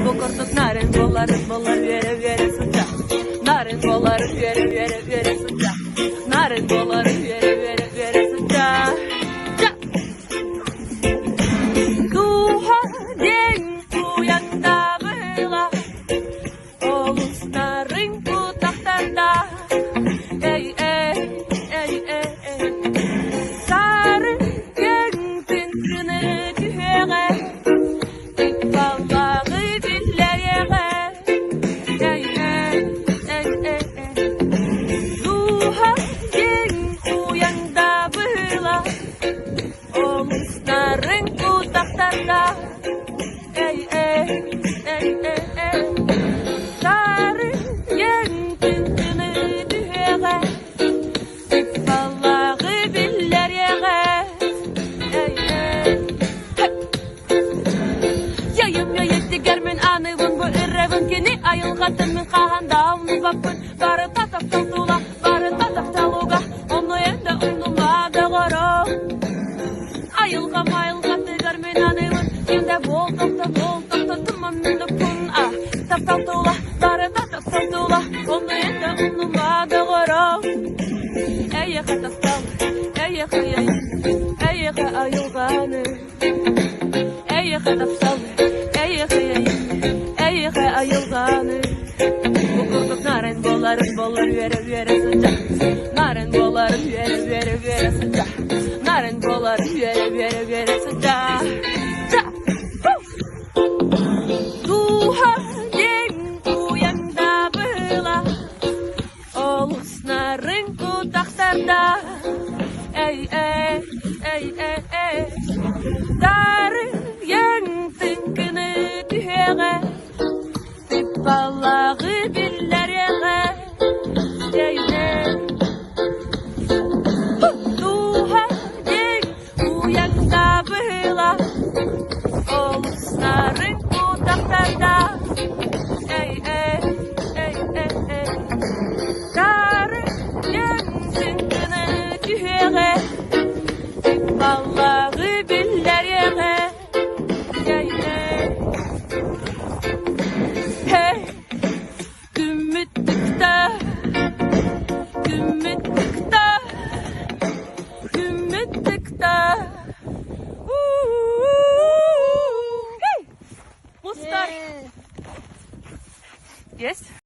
kurtuk narin bollar vere sıcak. Narin bollar vere sıcak. Narin bollar vere sıcak. Duha den uyanda bela. Olus narin kutakanda. Ey ey ey ey ey. Sarı gengtin günü tühere. İkballağı billere. Ey ey ey ey ey. Duha den uyanda bela. Olus narin kutakanda. Ey ey ey ey ey. Sarı gengtin günü tühere. İkballağı billere. Ey ey. Yayım yetti germen anıvın bu irrevin kini ayılgatın min kahanda onu bakın barı tatak taltula barı tatak taluga onu ende unuma dağara ayılga mayılgatı germen anıvın yende bol tokta tımam mini pun ah tak taltula barı tatak taltula onu ende unuma dağara eye katak tal eye ayılganı eye katak tal ey ayılganı bu kurtuk narin bollar vere sıcak. Narin bollar vere sıcak. Narin bollar vere sıcak.